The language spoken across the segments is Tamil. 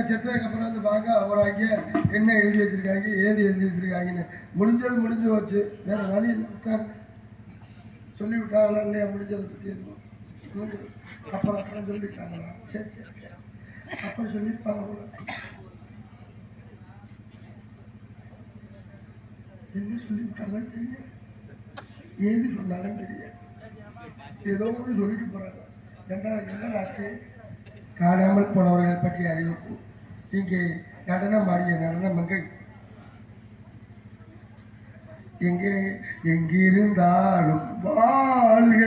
செத்ததுக்கு அப்புறம் வந்து பார்க்க அவராங்க என்ன எழுதி வச்சிருக்காங்க ஏது எழுதி வச்சிருக்காங்கன்னு முடிஞ்சது முடிஞ்சு வச்சு வேற வழி உட்கார் சொல்லி விட்டாங்களா இல்லையா முடிஞ்சதை பற்றி அப்புறம் அப்புறம் சொல்லிவிட்டாங்களா சரி சரி சரி அப்புறம் சொல்லியிருப்பாங்க என்ன சொல்லிவிட்டாங்கன்னு தெரியும் ஏது சொன்னாங்கன்னு தெரியும் ஏதோ ஒன்று சொல்லிட்டு போறாங்க என்ன ஆச்சு காணாமல் போனவர்களை பற்றி அறிவிப்பு இங்கே நடனம் ஆடிய நடன மங்கை எங்கே எங்கிருந்தாலும் வாழ்க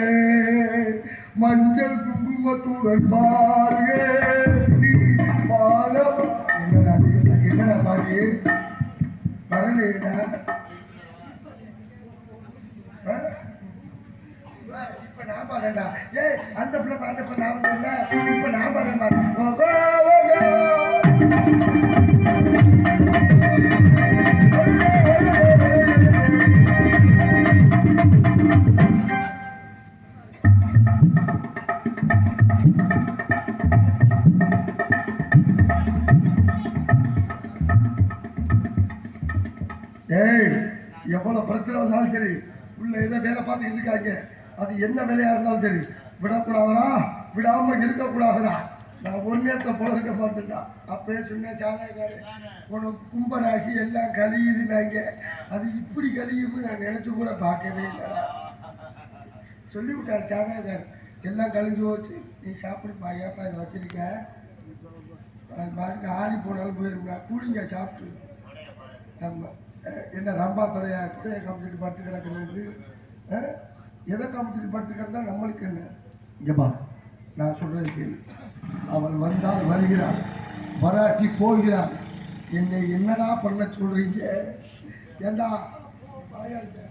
மஞ்சள் குங்குமத்துடன் வாழ்க என்னடா என்னடா பாரு வரலேடா இப்ப நான் பாருடா ஏய் அந்த பிள்ளை பாட்டப்ப நான் வந்து இல்ல இப்ப நான் பாருங்க ஏய் எவ்வளவு பிரச்சனை வந்தாலும் சரி உள்ள ஏதோ வேலை பார்த்துக்கிட்டு இருக்காங்க அது என்ன வேலையா இருந்தாலும் சரி விடக்கூடாதா விடாம இருக்கக்கூடாதுடா நான் ஒரு நேரத்தை போல இருக்க மாட்டேன்டா அப்பயே சொன்ன சாதகாரு உனக்கு கும்பராசி எல்லாம் கழியுதுனாங்க அது இப்படி கழியும்னு நான் நினைச்சு கூட பார்க்கவே இல்லைடா சொல்லிவிட்டாரு சாதகாரு எல்லாம் கழிஞ்சு போச்சு நீ சாப்பிடுப்பா ஏப்பா இதை வச்சிருக்க பாட்டுக்கு ஆறி போனாலும் போயிருந்தா கூலிங்க சாப்பிட்டு ஆமா என்ன ரம்பா துறையா குறைய காமிச்சிட்டு படுத்து கிடக்கிறது எதை காமிச்சிட்டு படுத்து கிடந்தா நம்மளுக்கு என்ன இங்கப்பா நான் சொல்றது கேள்வி அவள் வந்தால் வருகிறாள் வராட்டி போகிறாள் என்னை என்னடா பண்ண சொல்றீங்க ஏண்டா பாயா இருக்க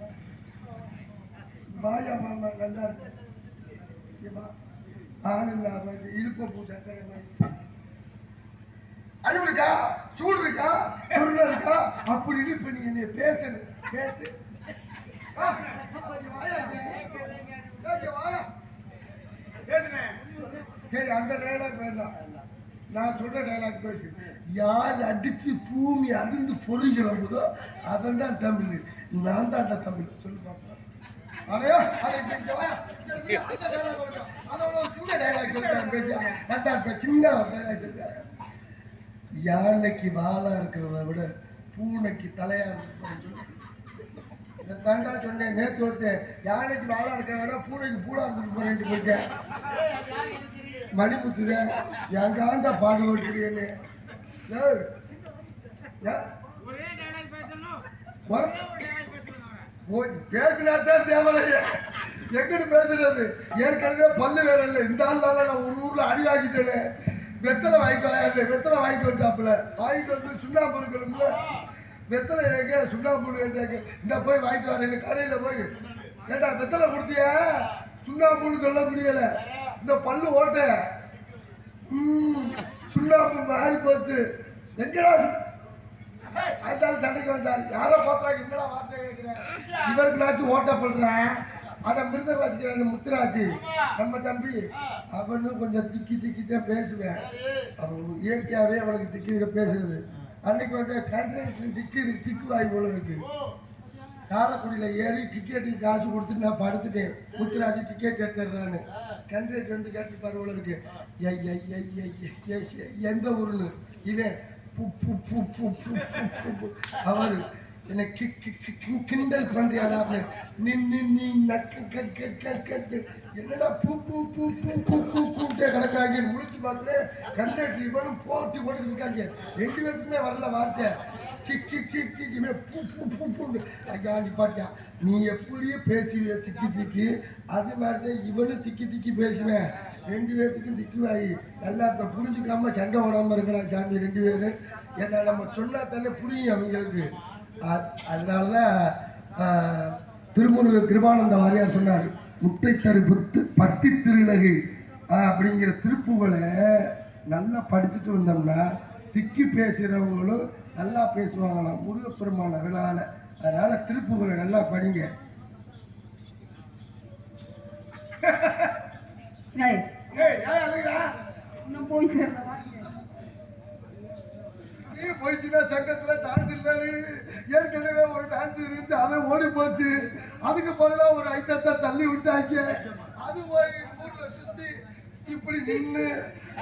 பாயா மாமா நல்லா இருக்க ஆள் இல்லாம இழுப்ப பூஜை அறிவு இருக்கா சூடு இருக்கா பொருள் இருக்கா அப்படின்னு இப்ப நீ என்னை பேசணும் பேசு சரி அந்த டைலாக் வேண்டாம் நான் சொல்ற டைலாக் பேசு யார் அடிச்சு பூமி அதிர்ந்து பொறி கிளம்புதோ அதன் தான் தமிழ் நான் தான் தமிழ் சொல்லி பார்ப்பேன் அதையோ அதோட சின்ன டைலாக் சொல்லிட்டாரு பேசி சின்ன டைலாக் சொல்லிட்டாரு யானைக்கு வாழா இருக்கிறத விட பூனைக்கு தலையா இருக்கு இதை தாண்டா சொன்னேன் நேற்று ஒருத்தன் யானைக்கு வாழா இருக்கிறத விட பூனைக்கு பூடா இருந்துட்டு போறேன்ட்டு போயிட்டேன் மணிமுத்துத என் தாண்டா பாடு ஓட்டுறீங்கன்னு பேசினாத்தான் தேவையில்லையே எங்கிட்டு பேசுறது ஏற்கனவே பல்லு வேற இல்லை இந்த ஆள்னால நான் ஒரு ஊர்ல அடி வாங்கிட்டேனே வெத்தலை வாங்கிட்டு வெத்தலை வாங்கிட்டு வந்தாப்புல வாங்கிட்டு வந்து சுண்ணாம்பு இருக்கணும்ல வெத்தலை எனக்கு சுண்ணாம்பு எனக்கு இந்த போய் வாங்கிட்டு வரேன் கடையில போய் ஏண்டா வெத்தலை கொடுத்திய சுண்ணாம்புன்னு சொல்ல முடியல இந்த பல்லு ஓட்ட சுண்ணாம்பு மாறி போச்சு எங்கடா அதாலும் சண்டைக்கு வந்தார் யாரோ பார்த்தாங்க என்னடா வார்த்தை கேட்கிறேன் இவருக்கு நாச்சும் ஓட்ட பண்றேன் அதை மிருதம் வச்சுக்கிறேன் முத்துராஜி நம்ம தம்பி அவனும் கொஞ்சம் திக்கித்தான் பேசுவேன் அவன் இயற்கையாவே அவனுக்கு திக்கிட்ட பேசுறது அன்னைக்கு வந்து கண்ட்ரக்டர் திக்கு வாங்கி போல இருக்கு காரைக்குடியில ஏறி டிக்கெட்டுக்கு காசு கொடுத்து நான் படுத்துட்டேன் முத்துராஜி டிக்கெட் எடுத்துடுறான்னு கண்ட்ரக்டர் வந்து கேட்டுப்பாரு போல இருக்கு எந்த ஊருன்னு இவன் அவரு என்ன கிண்டல் பண்றியாடா என்னடா பூ பூ பூ பூ பூ பூ கூட்டே கிடக்குறாங்க முடிச்சு பார்த்துட்டு கண்ட்ரக்டர் இவனும் போட்டி போட்டு இருக்காங்க ரெண்டு பேருக்குமே வரல வார்த்தை பாட்டியா நீ எப்படியே பேசுவிய திக்கி அது மாதிரிதான் இவனும் திக்கி பேசுவேன் ரெண்டு பேர்த்துக்கும் திக்குவாயி நல்லா இப்போ புரிஞ்சுக்காம சண்டை ஓடாம இருக்கிறா சாமி ரெண்டு பேரு ஏன்னா நம்ம சொன்னா தானே புரியும் அவங்களுக்கு அதனாலதான் திருமுருக கிருபானந்த வாரியார் சொன்னார் முத்தை தரு பத்தி திருநகை அப்படிங்கிற திருப்புகளை நல்லா படிச்சுட்டு வந்தோம்னா திக்கி பேசுறவங்களும் நல்லா பேசுவாங்க முருகப்பெருமான அருளால. அதனால திருப்புகளை நல்லா படிங்க. போய் சேர்ந்தவா நீ போயிடுச்சுன்னா சங்கத்துல டான்ஸ் இல்லன்னு ஏற்கனவே ஒரு டான்ஸ் இருந்துச்சு, அதை ஓடி போச்சு. அதுக்கு பதிலாக ஒரு ஐட்டத்தை தள்ளி விட்டாங்க. அது போய் ஊர்ல சுத்தி இப்படி நின்று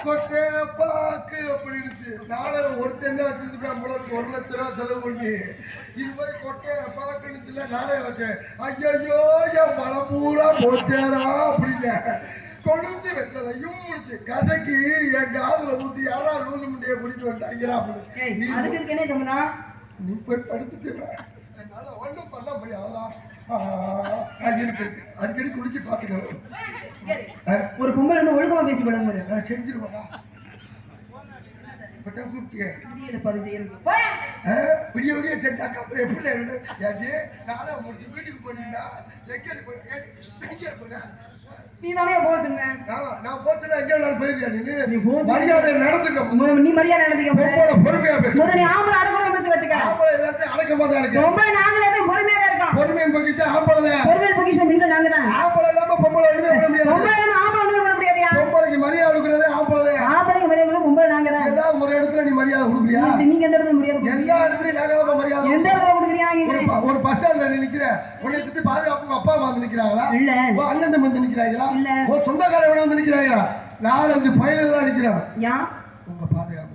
கொட்டை பாக்கு அப்படி இருந்துச்சு. நாடகம் ஒருத்தன் தான் வச்சிருக்கேன், முழக்கு 1 லட்ச ரூபா செலவு பண்ணி. இது போய் கொட்டை பாக்குன்னு நாடகம் வச்சேன். ஐயோ என் மனம் பூரா போச்சேடா அப்படின்னு கொழுந்து வெத்தலையும் முடிச்சு கசக்கி என் காதுல ஊத்தி யாரா லூசு முண்டைய குடிட்டு வந்துட்டாங்கடா அப்படின்னு. நீ போய் படுத்துட்டேன், என்னால ஒண்ணும் பண்ண முடியாதா இருக்கு. அடிக்கடி குடிச்சு பாத்துக்கணும். ஒரு பொம்பளை வந்து ஒழுக்கமா பேசி பழங்க செஞ்சிருவாடா. கூப்பிட்டிய விடிய விடிய செஞ்சாக்கா எப்படி நாடகம் முடிச்சு வீட்டுக்கு போனீங்கன்னா நீதானே போச்சுங்க. நான் போச்சுன்னா எங்க போயிருக்கேன். நீ மரியாதை நடந்துக்க. நீ மரியாதை நடந்துக்க. பொறுமையா பேசு. நீ ஆம்பளை அடக்கமா பேச வெட்டுக்க. ஆம்பளை எல்லாத்தையும் அடக்கமா தான் இருக்கு. பொம்பளை நாங்களே பொறுமையா தான் இருக்கோம். பொறுமையை பொக்கிஷம் ஆம்பளை. பொறுமையை பொக்கிஷம் நீங்க நாங்க தான். ஆம்பளை இல்லாம பொம்பளை ஒண்ணுமே பண்ண முடியாது. பொம்பளை இல்லாம ஆம்பளை ஒண்ணுமே பண்ண முடியாதியா? பொம்பளைக்கு மரியாதை கொடுக்கறதே ஆம்பளை. ஆம்பளைக்கு மரியாதை கொடுக்க பொம்பளை நாங்க தான். ஏதாவது ஒரு இடத்துல நீ மரியாதை கொடுக்குறியா? நீங்க எந்த இடத்துல மரியாதை? எல்லா இடத்துலயும் நாங்க தான் மரியாதை. எந்த இடத்துல கொடுக்குறியா? ஒரு பஸ் ஸ்டாண்ட்ல நீ நிக்கிற, உன்னை சுத்தி பாதுகாப்பு அப்பா அம்மா வந்து நிக்கிறாங்களா? இல்ல. அண்ணன் தம்பி வந்து நிக்கிறாங்களா? இல்ல. சொந்தக்காரங்க வந்து நிக்கிறாங்க. 4-5 பையன் தான் நிக்கிறான். ஏன் உங்க பாதுகாப்பு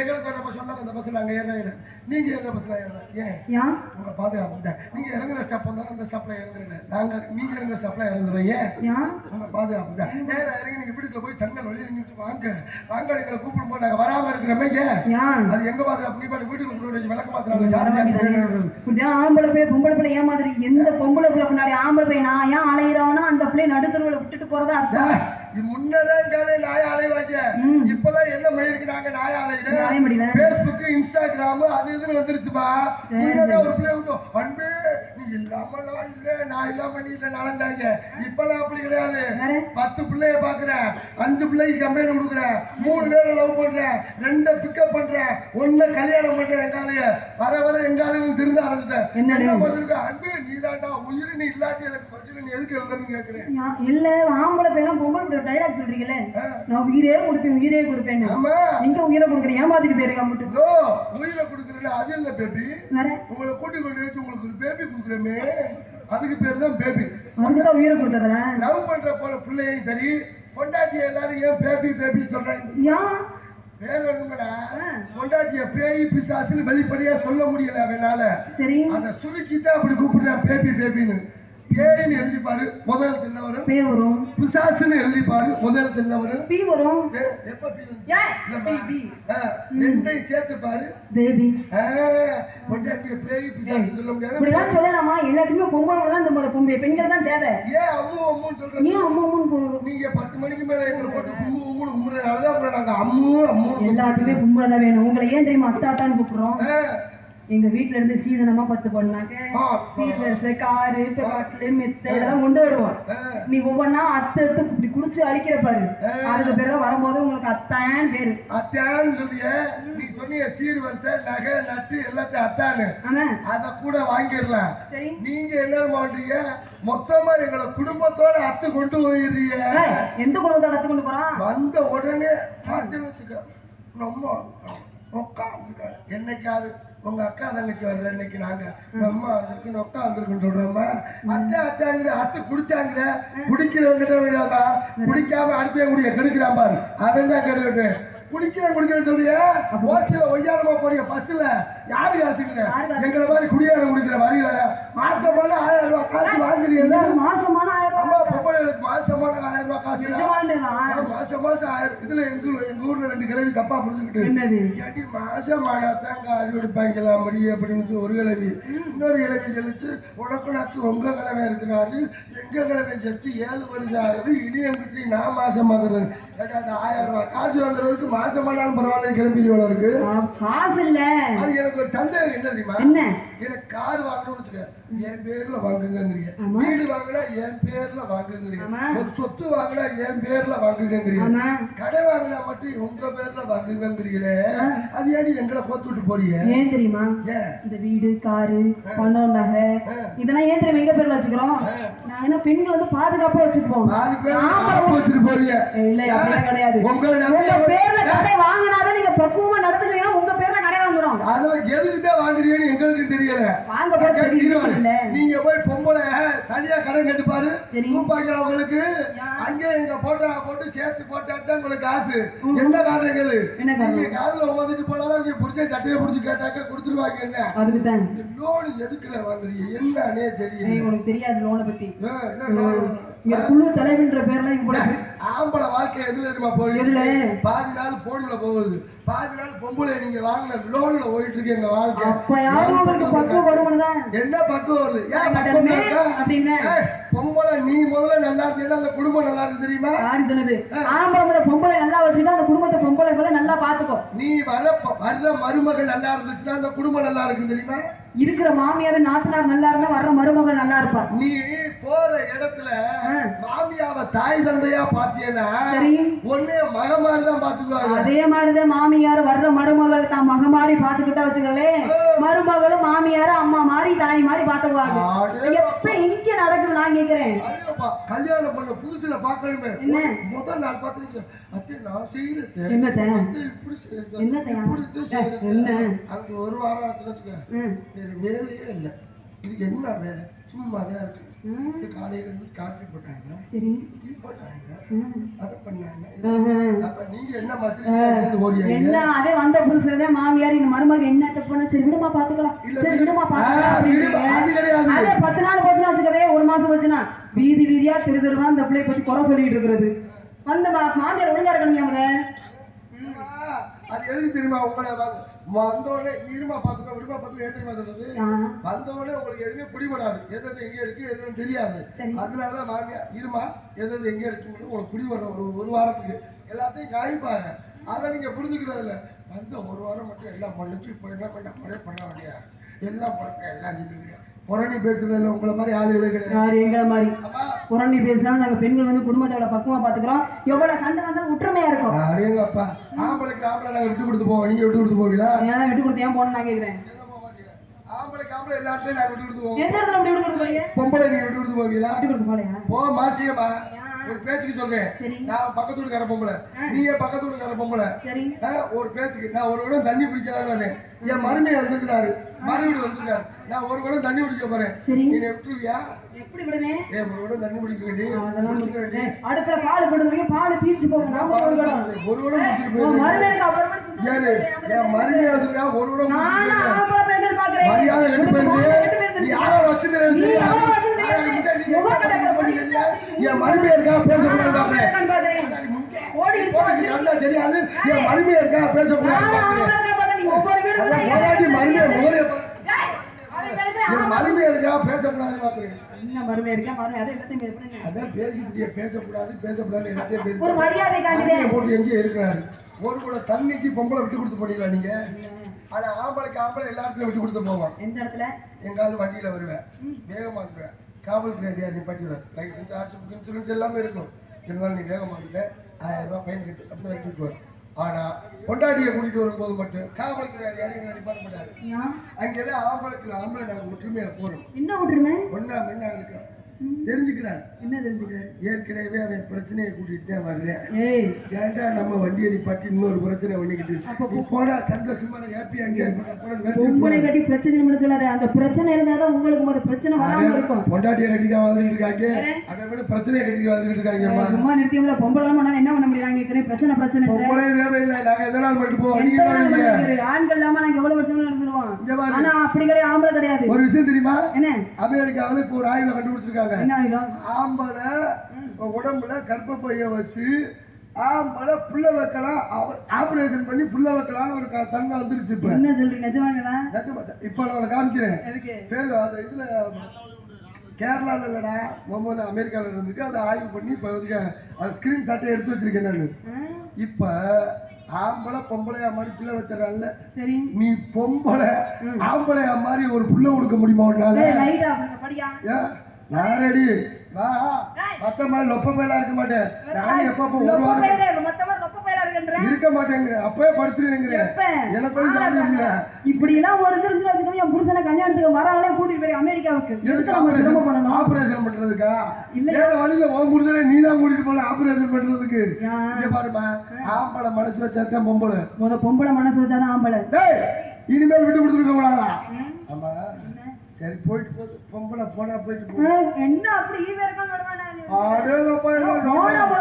எங்களுக்கு ஒரு பஸ் வந்தாலும் அந்த பஸ்ல நாங்க ஏறேன், நீங்க ஏற பஸ்ல ஏறேன். ஏன் உங்க பாதுகாப்பு நீங்க இறங்குற ஸ்டாப் வந்தாலும் அந்த ஸ்டாப்ல இறங்குறேன். நாங்க நீங்க இறங்குற ஸ்டாப்ல இறங்குறோம். ஏன் உங்க பாதுகாப்பு நேர இறங்கி நீங்க வீட்டுக்குள்ள போய் சங்கல் வழியில நின்று வாங்க வாங்க எங்களை கூப்பிடும் போது நாங்க வராம இருக்கிறோமே. அது எங்க பாதுகாப்பு? நீ பாட்டு வீட்டுக்குள்ள விளக்க மாத்திரம் ஆம்பளை போய் பொம்பளை பிள்ளை ஏமாதிரி எந்த பொம்பளை பிள்ளை பின்னாடி ஆம்பளை போய் நான் ஏன் அலையிறோம்னா அந்த பிள்ளை நடுத்தருவில் விட்டுட்டு போறதா அர்த்தம். முன்னதான் நாய அலைவாங்க. இப்பெல்லாம் என்ன மயிருக்கு நாங்க நாய அலையில பேஸ்புக் இன்ஸ்டாகிராம் அது இதுன்னு வந்துருச்சுப்பா. முன்னதான் ஒரு பிள்ளை விட்டோம் அன்பு நீ இல்லாம நான் இல்ல நான் இல்லாம நீ இல்ல நடந்தாங்க. இப்பெல்லாம் அப்படி கிடையாது. 10 பிள்ளைய பாக்குறேன், 5 பிள்ளைக்கு கம்பெனி கொடுக்குறேன், 3 பேரை லவ் பண்றேன், 2 பிக்கப் பண்றேன், 1 கல்யாணம் பண்றேன். எங்காலைய வர வர எங்காலையும் திருந்த ஆரம்பிச்சிட்டேன். என்ன பதிலுக்கு அன்பு நீ தாண்டா உயிர், நீ இல்லாட்டி எனக்கு பதில் நீ எதுக்கு எழுதுன்னு கேட்கிறேன். இல்ல ஆம்பளை பையன் பொம்பளை டைலாக் சொல்றீங்களே, நான் உயிரே கொடுப்பேன் உயிரே கொடுப்பேன். நீங்க உயிரை கொடுக்குறேன் ஏமாத்திட்டு போயிருக்க மட்டும் உயிரை கொடுக்குறேன். அது இல்ல பேபி, உங்களை கூட்டி கொண்டு வச்சு உங்களுக்கு ஒரு பேபி கொடுக்குறமே, அதுக்கு பேர் தான் பேபி. அதுதான் உயிரை கொடுத்ததுல லவ் பண்ற போல பிள்ளையும் சரி பொண்டாட்டிய எல்லாரும் ஏன் பேபி பேபி சொல்றாங்க? வேற ஒண்ணுங்கடா, பொண்டாட்டிய பேய் பிசாசுன்னு வெளிப்படையா சொல்ல முடியல அவனால. சரி அதை சுருக்கித்தான் அப்படி கூப்பிடுறான் பேபி பேபின்னு. பேயின்னு எழுதிப்பாரு முதல் தின்ன வரும், பே வரும். பிசாசுன்னு எழுதிப்பாரு முதல் தின்ன வரும், பி வரும். எப்ப பி ரெண்டையும் சேர்த்து பாரு பேபி. பொண்டாட்டிய பேய் பிசாசு சொல்ல முடியாது. இப்படிதான் சொல்லலாமா? எல்லாத்துக்குமே பொம்பளை தான் இந்த பொம்பளை பெண்கள் தான் தேவை. ஏன் அம்மு அம்முன்னு சொல்றீங்க? ஏன் அம்மு அம்முன்னு நீங்க 10 மணிக்கு மேல எங்களை போட்டு கும்மு கும்முன்னு கும்புறதுனாலதான் நாங்க அம்மு அம்மு. எல்லாத்துக்குமே பொம்பளை தான் வேணும். உங்களை ஏன் தெரியுமா அத்தாத்தான்னு கூப்பிடுறோம்? எங்க வீட்டுல இருந்து சீதனமா 10 பொண்ணாக்க சீட்ல காரு பாட்டிலு மெத்த இதெல்லாம் கொண்டு வருவோம். நீ ஒவ்வொன்னா அத்தை இப்படி குடிச்சு அழிக்கிற பாரு, அதுக்கு பிறகு வரும்போது உங்களுக்கு அத்தான் பேரு. அத்தான் சொல்றிய நீ சொன்னிய சீர் வரிசை நகை நட்டு எல்லாத்தையும் அத்தான்னு அத கூட வாங்கிடலாம். நீங்க என்ன பண்றீங்க? மொத்தமா எங்களை குடும்பத்தோட அத்து கொண்டு போயிடுறீங்க. எந்த குடும்பத்தோட அத்து கொண்டு போறோம்? வந்த உடனே பார்த்துன்னு வச்சுக்க ரொம்ப உட்காந்துக்க. என்னைக்காவது உங்க அக்கா தங்கச்சி வர்ற இன்னைக்கு நாங்க அம்மா வந்திருக்கு நொக்கா வந்திருக்குன்னு சொல்றோமா? அத்தை அத்தாங்கிற அத்து குடிச்சாங்கிற குடிக்கிறவங்கிட்ட விடாமா, குடிக்காம அடுத்த குடிய கெடுக்கிறான் பாரு, அவன் தான் கெடுக்கட்டும். குடிக்கிறேன்னு சொல்றியா? ஓசில ஒய்யாரமா போறிய பஸ்ல யாரு காசுங்கிற? எங்களை மாதிரி குடியாரம் குடிக்கிற வரியில மாசமான 1000 ரூபாய் காசு வாங்குறீங்கல்ல? மாசமான 1000 ரூபாய் பொம்பளைகளுக்கு மாசமான 1000 ரூபாய் காசு மாசம் மாசம் 1000. இதுல எங்க ஊர்ல 2 கிழவி தப்பா புரிஞ்சுக்கிட்டு மாசமானதாங்க அறுவடைப்பாய்க்கலாம் அப்படி அப்படின்னு ஒரு கிழவி, இன்னொரு கிழவி செலுத்து உனக்குனாச்சு உங்க கிழமை இருக்கிறாரு, எங்க கிழமை செலுத்து 7 வருஷம் ஆகுது, இனியங்கிட்டு நான் மாசமாக்குறது. அந்த 1000 ரூபாய் காசு வாங்குறதுக்கு மாசமானாலும் பரவாயில்ல கிளம்பிடுவோம் இருக்கு காசு இல்ல. அது எனக்கு ஒரு சந்தேகம் என்ன தெரியுமா? என்ன எனக்கு கார் வாங்கணும்னு வச்சுக்க என் பேர்ல வாங்குங்கிறீங்க, வீடு வாங்கினா என் பேர்ல வாங்குங்கிறீங்க, ஒரு சொத்து வாங்கினா என் பேர்ல வாங்குங்கிறீங்க, கடை வாங்கினா மட்டும் உங்க பேர்ல வாங்குவீங்களே, அது ஏன் எங்களை கோத்து விட்டு போறீங்க? ஏன் தெரியுமா? இந்த வீடு, காரு, பணம், நகை இதெல்லாம் ஏன் தெரியுமா எங்க பேர்ல வச்சுக்கிறோம்? நான் என்ன பெண்கள் வந்து பாதுகாப்பா வச்சுக்குவோம். வச்சுட்டு போறீங்க? இல்ல அப்படிலாம் கிடையாது. உங்க பேர்ல கடை வாங்கினாதான் நீங்க பக்குவமா நடத்துக்கிறீங்கன்னா உங்க பேர்ல கடை வாங்குறோம். அதெல்லாம் எதுக்குதான் வாங்குறீங்கன்னு எங்களுக்கு தெரியல. வாங்க போய் நீங்க போய் பொம்பளை தனியா கடை கட்டுப்பாரு உங்களுக்கு அங்கே எங்க போட்டா போட்டு சேர்த்து போட்டாதான் உங்களுக்கு காசு. என்ன காரணங்கள்? நீங்க காதுல ஓதிட்டு போனாலும் இங்க புடிச்ச சட்டையை புடிச்சு கேட்டாக்க கொடுத்துருவாங்க. என்ன அதுக்குதான் லோன் எதுக்குல வாங்குறீங்க? என்னன்னே தெரியல. உங்களுக்கு தெரியாது லோனை பத்தி. இங்க குழு தலைவின்ற பேர்ல இங்க ஆம்பளை வாழ்க்கை எதுல தெரியுமா போகுது? பாதி நாள் போன்ல போகுது, பாதி நாள் பொம்பளை நீங்க வாங்கின லோன்ல போயிட்டு இருக்கு எங்க வாழ்க்கை. அப்பயாவது உங்களுக்கு பக்குவம் வருமானதான். என்ன பக்குவம் வருது? ஏன் பக்குவம் இருக்கா? பொம்பளை நீ முதல்ல நல்லா இருந்தா அந்த குடும்பம் நல்லா இருக்கு தெரியுமா? யாரு சொன்னது? ஆம்பளை பொம்பளை நல்லா வச்சுக்கிட்டா அந்த குடும்பத்தை பொம்பளை நல்லா பாத்துக்கோ. நீ வர்ற மருமகள் நல்லா இருந்துச்சுன்னா அந்த குடும்பம் நல்லா இருக்கு தெரியுமா? இருக்கிற மாமியார் நாத்தனார் நல்லா இருந்தா வர்ற மருமகள் நல்லா இருப்பா. நீ போற இடத்துல மாமியாவை தாய் தந்தையா பாத்தீங்கன்னா ஒன்னே மகமாரி தான் பாத்துக்குவாங்க. அதே மாதிரிதான் மாமியார் வர்ற மருமகள் தான் மகமாரி பாத்துக்கிட்டா வச்சுக்கலே, மருமகளும் மாமியார அம்மா மாதிரி தாய் மாதிரி பாத்துக்குவாங்க. எப்ப இங்க நடக்குது நான் கேக்குறேன். கல்யாணம் பண்ண புதுசுல பாக்கணுமே, முதல் நாள் பாத்துருக்கீங்க அத்தை நான் செய்யறது என்னத்த இப்படி செய்யறது என்ன அங்க ஒரு வாரம் ஆச்சுன்னு வச்சுக்க வேலையே இல்லை. இதுக்கு என்ன வேலை? சும்மாதான் இருக்கு. காலையில இருந்து காஃபி போட்டாங்க, டீ போட்டாங்க, அதை பண்ணாங்க. அப்ப நீங்க என்ன மசூரி என்ன அதே வந்த புதுசுல மாமியார் இந்த மருமக என்ன தப்புனா சரி விடுமா பாத்துக்கலாம், சரி விடுமா பாத்துக்கலாம். அது கிடையாது. அதே 10 நாள் போச்சுன்னா வச்சுக்கவே, ஒரு மாசம் போச்சுன்னா வீதி வீதியா திருதருவா அந்த பிள்ளைய பத்தி குறை சொல்லிட்டு இருக்கிறது. வந்த மாமியார் ஒழுங்கா இருக்கணுமே. அது எதுக்கு தெரியுமா? உங்களை வந்தோடனே இருமா பாத்துக்கோ விடுமா பாத்துக்கோ ஏன் தெரியுமா சொல்றது? வந்தோடனே உங்களுக்கு எதுவுமே பிடிபடாது, எது எங்க இருக்கு எதுவும் தெரியாது. அதனாலதான் மாமியா இருமா எது எங்க இருக்குன்னு உங்களுக்கு பிடி வர்ற ஒரு வாரத்துக்கு எல்லாத்தையும் காய்ப்பாங்க. அதை நீங்க புரிஞ்சுக்கிறது இல்லை. வந்த ஒரு வாரம் மட்டும் எல்லாம் பண்ணிட்டு இப்போ என்ன பண்ண வேண்டிய எல்லாம் பண்ண எல்லாம் புரணி பேசுறதுல உங்களை மாதிரி ஆளுகளே கிடையாது. எங்களை மாதிரி புரணி பேசுறாலும் நாங்க பெண்கள் வந்து குடும்பத்தோட பக்குவமா பாத்துக்கிறோம். எவ்வளவு சண்டை வந்தாலும் ஒற்றுமையா இருக்கும். அடேங்கப்பா, ஆம்பளைக்கு ஆம்பளை நாங்க விட்டு கொடுத்து போவோம். நீங்க விட்டு கொடுத்து போவீங்களா? ஏன் விட்டு கொடுத்து ஏன் போன நான் கேக்குறேன். ஆம்பளைக்கு ஆம்பளை எல்லா இடத்துலயும் நாங்க விட்டு கொடுத்து போவோம். எந்த இடத்துல விட்டு கொடுத்து போவீங்க? பொம்பளை நீங்க விட்டு கொடுத்து போவீங்களா? விட்டு கொடுத்து போலையா? போக மாட்டீங்கம்மா. ஒரு பேச்சுக்கு சொல்றேன், நான் பக்கத்து வீட்டுக்கார பொம்பளை, நீங்க பக்கத்து வீட்டுக்கார பொம்பளை. ஒரு பேச்சுக்கு நான் ஒரு குடம் தண்ணி பிடிக்கிறாங்க, என் மருமையை வந்துருக்காரு, மறுபடியும் வந்துருக்காரு, நான் ஒரு குடம் தண்ணி குடிக்க போறேன், நீங்க விட்டுருவியா? எப்படி விடுவேன்? ஒரு குடம் தண்ணி குடிக்க வேண்டிய அடுப்புல பால் போடுறீங்க, பால் பீச்சு போகும். ஒரு குடம் குடிச்சிட்டு போயிரு. என் மருமையை வந்துருக்கா, ஒரு குடம் மரியாதை கட்டு போயிருக்கு. யாரோ வச்சுருக்கேன் என் மருமையா இருக்கா பேசக்கூடாது தெரியாது. என் மருமையா இருக்கா பேசக்கூடாது. என் மருமையா இருக்கா பேசக்கூடாது பாக்குறேன். அதான் பேசக்கூடாது எல்லாத்தையும் போட்டு எங்கே இருக்கிறாரு. ஒரு கூட தண்ணிக்கு பொம்பளை விட்டு கொடுத்து போனீங்களா நீங்க? ஆனா ஆம்பளைக்கு ஆம்பளை எல்லா இடத்துலயும் விட்டு கொடுத்து போவான். எந்த இடத்துல? எங்காலும் வண்டியில வருவேன், வேகமா வந்துருவேன், காவல்துறை அதிகாரி நிப்பாட்டிடுவேன், லைசன்ஸ் ஆர்சி புக் இன்சூரன்ஸ் எல்லாமே இருக்கும். இருந்தாலும் நீ வேகமா வந்துட்ட 1000 ரூபாய் ஃபைன் கட்டு அப்படின்னு எடுத்துட்டு வரும். ஆனா பொண்டாட்டியை கூட்டிட்டு வரும்போது மட்டும் காவல்துறை அதிகாரி நிப்பாட்ட மாட்டாரு. அங்கேதான் ஆம்பளை நாங்க ஒற்றுமையா போறோம். என்ன ஒற்றுமை? ஒன்னா மென்னா இருக்கோம். தெரிஞ்சுக்கிறான். என்ன தெரிஞ்சுக்கிறேன்? ஏற்கனவே அவன் பிரச்சனையை கூட்டிட்டு தான் வர்றேன். ஏன்டா நம்ம வண்டியை நிப்பாட்டி இன்னொரு பிரச்சனை பண்ணிக்கிட்டு போனா சந்தோஷமா ஹாப்பியா உங்களை கட்டி பிரச்சனை சொல்லாத. அந்த பிரச்சனை இருந்தாலும் உங்களுக்கு ஒரு பிரச்சனை வராம இருக்கும். பொண்டாட்டியை கட்டி தான் வாழ்ந்துட்டு இருக்காங்க, அதை விட பிரச்சனையை கட்டி வாழ்ந்துட்டு இருக்காங்க. சும்மா நிறுத்தியவங்கள பொம்பளை என்ன பண்ண முடியாங்க? பிரச்சனை பொம்பளை தேவையில்லை, நாங்க எதனால மட்டும் போவோம். ஆண்கள் இல்லாம நாங்க எவ்வளவு வருஷம் நடந்துருவோம். ஆனா அப்படி கிடையாது, ஆம்பளை கிடையாது. ஒரு விஷயம் தெரியுமா? என்ன? அமெரிக்காவில இப்போ ஒரு ஆய்வை கண்டுபிடிச்சிருக்காங்க. ஆம்பளை உடம்புல கர்ப்பப்பைய வச்சு ஆம்பளை புள்ள வைக்கலாம், ஆபரேஷன் பண்ணி புள்ள வைக்கலாம்னு ஒரு தன்மை வந்துருச்சு. இப்ப என்ன சொல்றீங்க? நிஜமா? இப்ப நான் காமிக்கிறேன். இதுல கேரளால இல்லடா மும்பைல அமெரிக்கால இருந்துருக்கு. அதை ஆய்வு பண்ணி இப்ப ஸ்கிரீன் ஷாட்டை எடுத்து வச்சிருக்கேன் நான். இப்ப ஆம்பளை பொம்பளையா மாதிரி புள்ள வச்சுறான்ல, நீ பொம்பளை ஆம்பளையா மாதிரி ஒரு புள்ள கொடுக்க முடியுமா? நான் ரெடி வா. மத்த மாதிரி லொப்ப மேல இருக்க மாட்டேன். நான் எப்ப ஒரு வாரம் கிடக்குன்ற இருக்க மாட்டேங்க அப்பவே படுத்துருவேங்க எப்ப எனக்கு ஒண்ணும் சாப்பிட இல்ல இப்படி எல்லாம் ஒரு தெரிஞ்சு வச்சுக்கோ என் புருஷனை கல்யாணத்துக்கு வராங்களே கூட்டிட்டு போய் அமெரிக்காவுக்கு எதுக்கு நம்ம சிரமம் பண்ணணும் ஆபரேஷன் பண்றதுக்கா இல்ல வேற வழியில உன் புருஷனை நீ தான் கூட்டிட்டு போல ஆபரேஷன் பண்றதுக்கு இங்க பாருமா ஆம்பளை மனசு வச்சாதான் பொம்பளை பொம்பளை மனசு வச்சாதான் ஆம்பளை டேய் இனிமேல் விட்டு கொடுத்துருக்க கூடாதா ஆமா சரி போயிட்டு போகுது பொம்பளை போனா போயிட்டு போ என்ன அப்படி ஈவேரக்கான்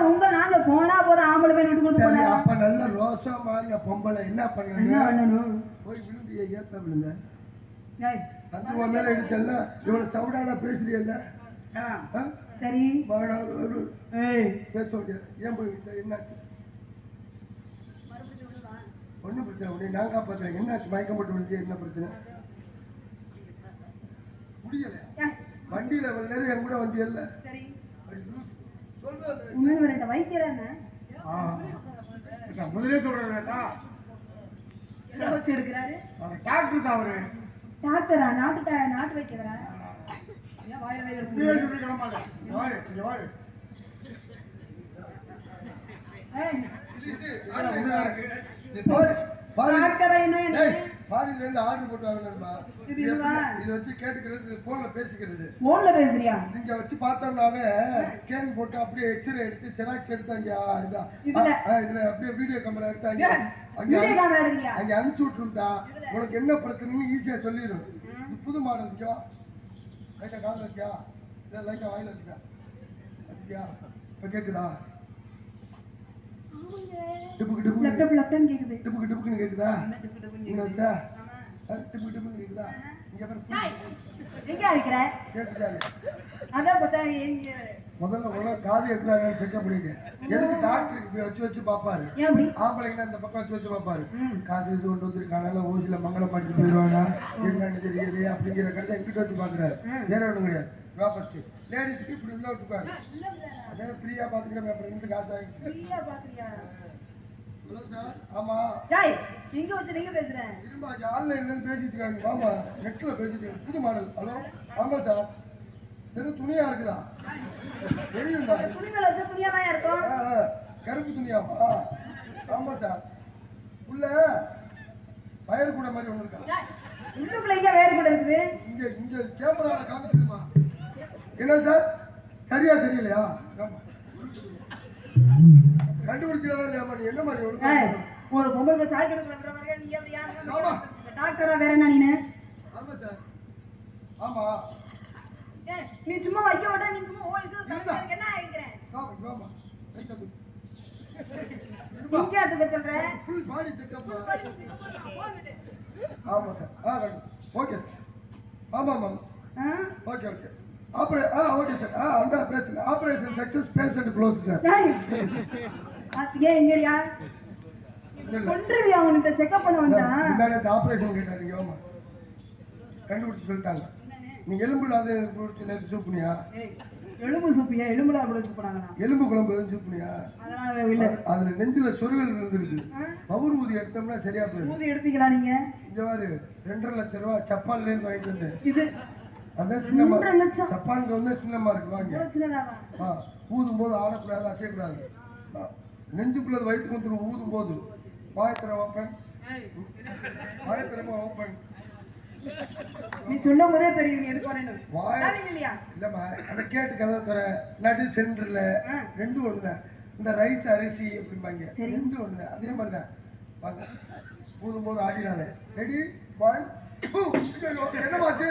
உங்க நாங்க போனா போதும் ஆம்பளை போய் விட்டு கொடுத்து சரி அப்ப நல்ல ரோசமான பொம்பளை என்ன பண்ணணும் போய் விழுந்து ஏத்த விழுங்க அது உன் மேல எடுத்தல்ல இவ்வளவு சவுடானா பேசுறீல்ல சரி பேச முடியாது ஏன் போய் என்னாச்சு ஒன்னும் பிரச்சனை உடனே நான் காப்பாத்துறேன் என்னாச்சு மயக்கம் போட்டு விழுந்து என்ன பிரச்சனை முடியல வண்டியில நேரம் என் கூட வண்டி இல்ல முதலே சொல்றேன் டாக்டர் தான் அவரு டாக்டரா நாட்டு வைக்கிறா ஃபாரின்ல இருந்து ஆர்டர் போட்டு வாங்கினேன்மா இத வச்சு கேட்டுக்கிறது போன்ல பேசிக்கிறது பேசுறியா நீங்க வச்சு பார்த்தோம்னாவே ஸ்கேன் போட்டு அப்படியே எக்ஸ்ரே எடுத்து ஜெராக்ஸ் எடுத்தாங்க இதுல அப்படியே வீடியோ கேமரா எடுத்தாங்க அங்க அனுப்பிச்சு விட்டுருந்தா உனக்கு என்ன பிரச்சனைன்னு ஈஸியா சொல்லிடும் புது மாடல் இங்கவா லைட்டா கால் வச்சியா இல்ல லைட்டா வாயில வச்சுக்கியா இப்ப கேக்குதா டிப்புக்கு டிப்புக்குன்னு கேக்குதா இங்க வச்சா டிப்புக்கு டிப்புன்னு கேக்குதா இங்க பாரு கேக்குதா முதல்ல காது எடுத்தாங்கன்னு செக்அப் பண்ணிட்டு எதுக்கு டாக்டருக்கு வச்சு பாப்பாரு ஆம்பளைங்க இந்த பக்கம் வச்சு பாப்பாரு காசு வச்சு கொண்டு வந்துருக்காங்க ஊசியில மங்களம் பண்ணிட்டு போயிடுவாங்க என்னன்னு தெரியாது அப்படிங்கிற கருத்தை எங்கிட்ட வச்சு பாக்குறாரு வேற ஒண்ணும் கிடையாது வாபஸ்ட் லேடிஸ்க்கு இப்படி உள்ள விட்டுப்பாரு அதே ஃப்ரீயா பாத்துக்கிறேன் அப்புறம் இந்த காசு ஹலோ சார் ஆமா எங்க வச்சு நீங்க பேசுறேன் இருமா ஆன்லைன்ல பேசிட்டு இருக்காங்க ஆமா நெட்ல பேசிட்டு புது மாடல் ஹலோ ஆமா சார் வெறும் துணியா இருக்குதா தெரியுங்களா துணி மேல வச்ச துணியா தான் இருக்கும் கருப்பு துணியாமா ஆமா சார் உள்ள வயர் கூட மாதிரி ஒண்ணு இருக்கா உள்ளுக்குள்ள எங்க வயர் கூட இருக்குது இங்க கேமரால காமிக்குதுமா என்ன சார் சரியா தெரியலையா கண்டுபிடிக்கிறதா இல்லையாமா நீ என்ன மாதிரி ஒரு பொம்பளை சாய் கொடுக்குற மாதிரியா நீங்க அப்படியா டாக்டரா வேற என்ன நீனு ஆமா சார் ஆமா நீ சும்மா வைக்க விட நீ சும்மா ஓய்ஸ் என்ன ஆயிக்கிறேன் ஆமா இங்க அது சொல்ற ஃபுல் பாடி செக்அப் ஆமா சார் ஓகே சார் ஆமா ma'am okay okay okay sir அந்த பேசுங்க operation success patient close sir அது எங்கயா கொன்றுவியா உன்கிட்ட செக்அப் பண்ண வந்தா இந்த ஆபரேஷன் கேட்டாங்க ஆமா கண்டுபிடிச்சு சொல்லிட்டாங்க நீ எலும்புல அது குடிச்சு நேத்து சூப்புனியா எலும்பு சூப்பியா எலும்புல அப்படி சூப்புனாங்கனா எலும்பு குழம்பு சூப்புனியா அதனால இல்ல அதுல நெஞ்சில சொருகல் இருந்திருக்கு பவுர் ஊதி எடுத்தோம்னா சரியா போயிடும் ஊதி எடுத்தீங்களா நீங்க இங்க பாரு 2.5 லட்சம் ரூபாய் ஜப்பான்ல இருந்து வாங்கிட்டு வந்தேன் இது அதான் சின்னமா ஜப்பானுக்கு வந்து சின்னமா இருக்கு வாங்க ஊதும் போது ஆடக்கூடாது அசையக்கூடாது நெஞ்சுக்குள்ள வயிற்று வந்துடும் ஊதும் போது வாயத்திர ஓப்பன் வாயத்திரமா ஓப்பன் நீ சொல்லும் போதே தெரியும் எதுக்கு வரணும் இல்லையா இல்லம்மா அதை கேட்டு கதை தர நடு சென்டர்ல ரெண்டு ஒண்ணுதான் இந்த ரைஸ் அரிசி அப்படிம்பாங்க ரெண்டு ஒண்ணுதான் அதே மாதிரிதான் வாங்க ஊதும் போது ஆடினால ரெடி 1 2 என்னமாச்சு